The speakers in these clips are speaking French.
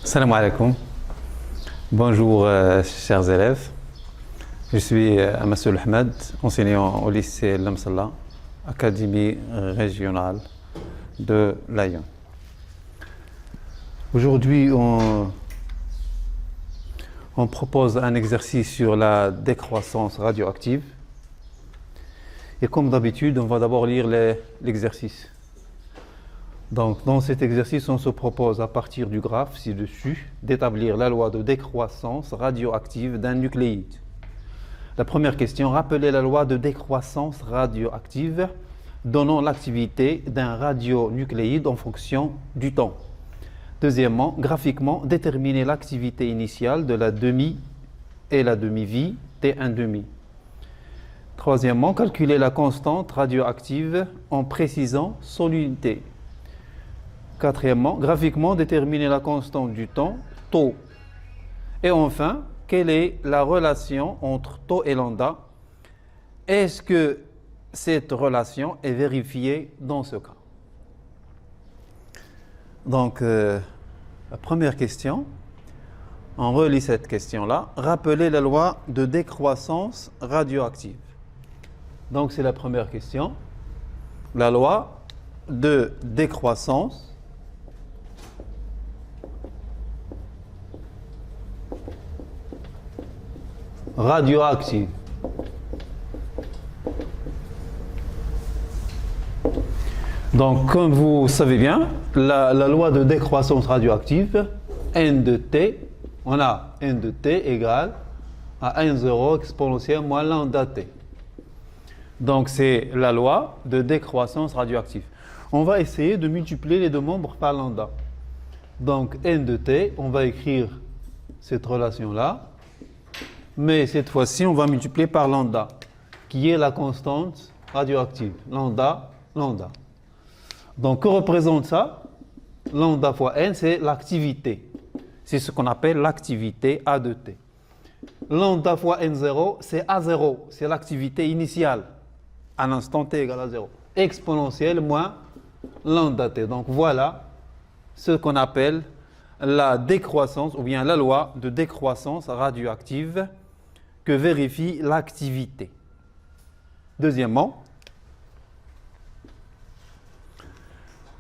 Salam alaikum. Bonjour chers élèves. Je suis Massoul Ahmed, enseignant au lycée Lamsalla, Académie régionale de Lyon. Aujourd'hui, on propose un exercice sur la décroissance radioactive. Et comme d'habitude, on va d'abord lire l'exercice. Donc, dans cet exercice, on se propose, à partir du graphe ci-dessus, d'établir la loi de décroissance radioactive d'un nucléide. La première question, rappelez la loi de décroissance radioactive donnant l'activité d'un radionucléide en fonction du temps. Deuxièmement, graphiquement, déterminer l'activité initiale de la demi et la demi-vie T1,5. Troisièmement, calculer la constante radioactive en précisant son unité. Quatrièmement, graphiquement, déterminer la constante du temps, tau. Et enfin, quelle est la relation entre tau et lambda? Est-ce que cette relation est vérifiée dans ce cas? Donc, la première question, on relit cette question-là. Rappelez la loi de décroissance radioactive. Donc, c'est la première question. La loi de décroissance radioactive. Donc, comme vous savez bien, la loi de décroissance radioactive, N de T, on a N de T égale à N0 exponentielle moins lambda T. Donc, c'est la loi de décroissance radioactive. On va essayer de multiplier les deux membres par lambda. Donc, N de T, on va écrire cette relation-là. Mais cette fois-ci, on va multiplier par lambda, qui est la constante radioactive. Lambda, lambda. Donc, que représente ça? Lambda fois n, c'est l'activité. C'est ce qu'on appelle l'activité A de t. Lambda fois n0, c'est A0. C'est l'activité initiale à l'instant t égale à 0. Exponentielle moins lambda t. Donc, voilà ce qu'on appelle la décroissance, ou bien la loi de décroissance radioactive que vérifie l'activité. Deuxièmement,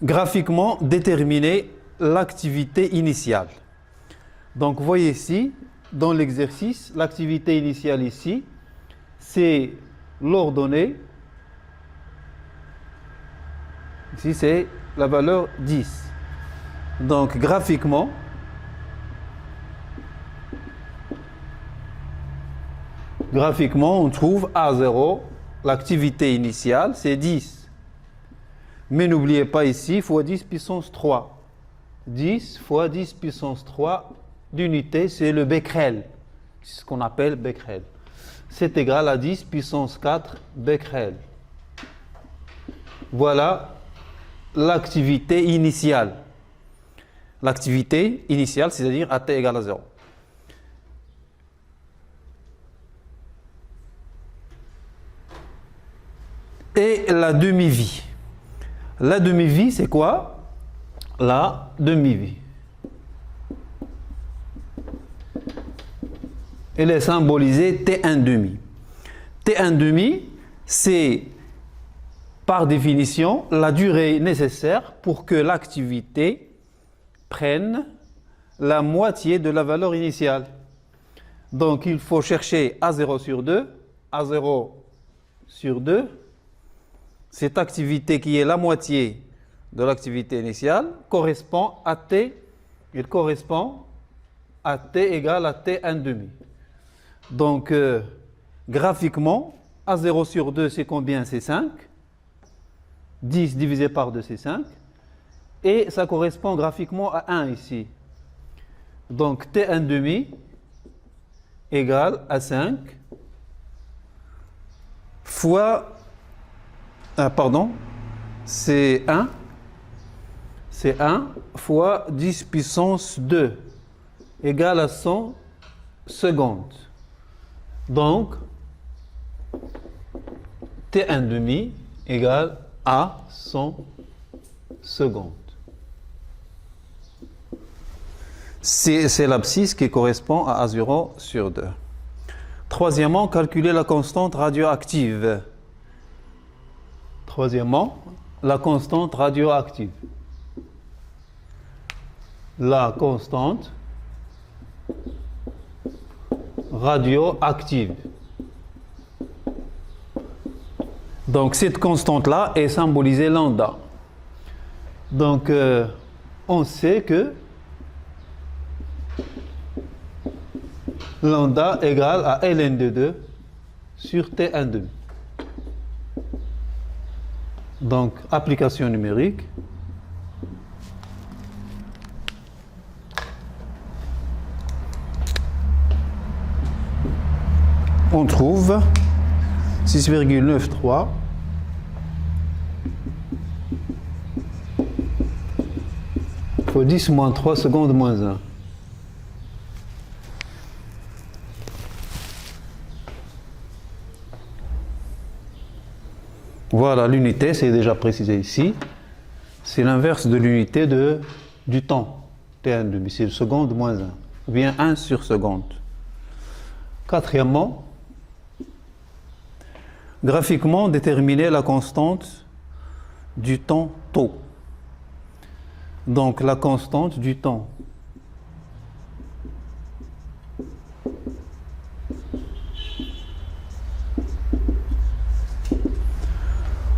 graphiquement déterminer l'activité initiale. Donc, vous voyez ici, dans l'exercice, l'activité initiale ici, c'est l'ordonnée. Ici, c'est la valeur 10. Donc, graphiquement, on trouve A0, l'activité initiale, c'est 10. Mais n'oubliez pas ici, fois 10 puissance 3. 10 fois 10 puissance 3 d'unité, c'est le becquerel. C'est ce qu'on appelle becquerel. C'est égal à 10 puissance 4 becquerel. Voilà l'activité initiale. L'activité initiale, c'est-à-dire à t égale à 0. Et la demi-vie. La demi-vie, c'est quoi? La demi-vie. Elle est symbolisée T1,5. T1,5, c'est par définition la durée nécessaire pour que l'activité prenne la moitié de la valeur initiale. Donc, il faut chercher A0 sur 2, A0 sur 2, cette activité qui est la moitié de l'activité initiale correspond à T, il correspond à T égale à T1,5. Donc, graphiquement, A0 sur 2, c'est combien? C'est 5. 10 divisé par 2, c'est 5. Et ça correspond graphiquement à 1 ici. Donc, T1,5 égale à 5 fois... c'est 1. C'est 1 fois 10 puissance 2 égale à 100 secondes. Donc, T1,5 égale à 100 secondes. C'est l'abscisse qui correspond à A0 sur 2. Troisièmement, calculer la constante radioactive. Troisièmement, la constante radioactive. La constante radioactive. Donc cette constante-là est symbolisée lambda. Donc on sait que lambda égale à ln de 2 sur T1 demi. Donc application numérique. On trouve 6,93 fois 10 moins 3 secondes moins 1. Voilà, l'unité, c'est déjà précisé ici. C'est l'inverse de l'unité du temps. T1 demi, c'est seconde moins 1. Ou bien 1 sur seconde. Quatrièmement, graphiquement déterminer la constante du temps tau. Donc la constante du temps.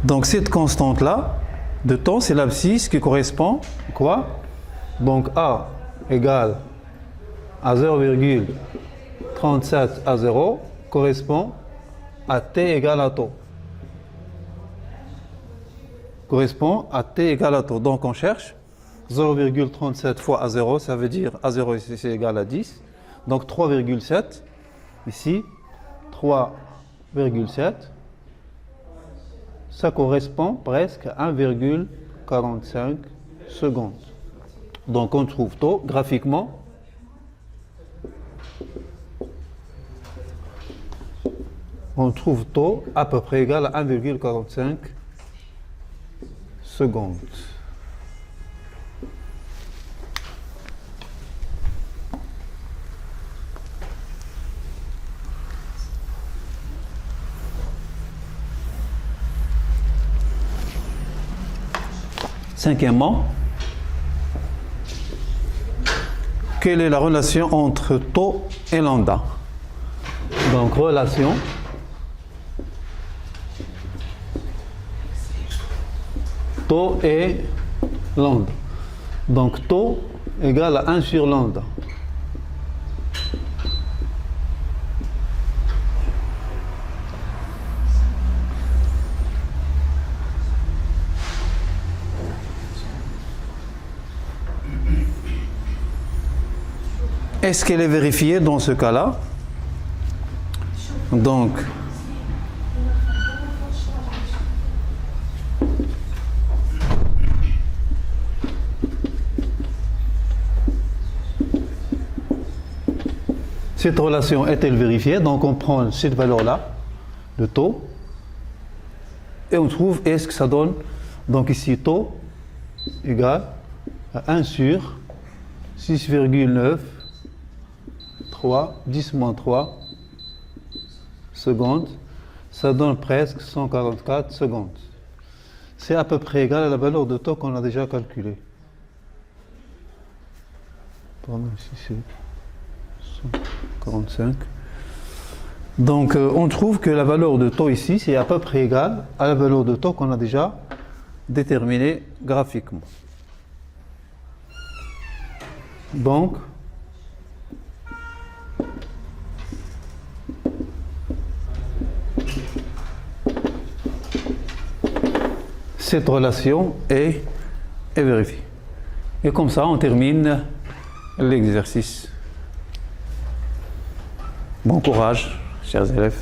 Donc cette constante-là de temps, c'est l'abscisse qui correspond à quoi? Donc A égale à 0,37 à 0 correspond à T égale à tau. Correspond à T égale à tau. Donc on cherche 0,37 fois A0, ça veut dire A0 ici c'est égal à 10. Donc 3,7. Ici, 3,7. Ça correspond presque à 1,45 secondes. Donc on trouve tau graphiquement. On trouve tau à peu près égal à 1,45 secondes. Cinquièmement, quelle est la relation entre tau et lambda? Donc relation tau et lambda. Donc tau égale à 1 sur lambda. Est-ce qu'elle est vérifiée dans ce cas-là? Donc, cette relation est-elle vérifiée? Donc on prend cette valeur-là, de tau, et on trouve est-ce que ça donne, donc ici tau égale à 1 sur 6,9 10 moins 3 secondes, ça donne presque 144 secondes. C'est à peu près égal à la valeur de tau qu'on a déjà calculée. Pardon, ici c'est 145. Donc on trouve que la valeur de tau ici, c'est à peu près égal à la valeur de tau qu'on a déjà déterminée graphiquement. Donc, cette relation est vérifiée. Et comme ça, on termine l'exercice. Bon courage, chers élèves.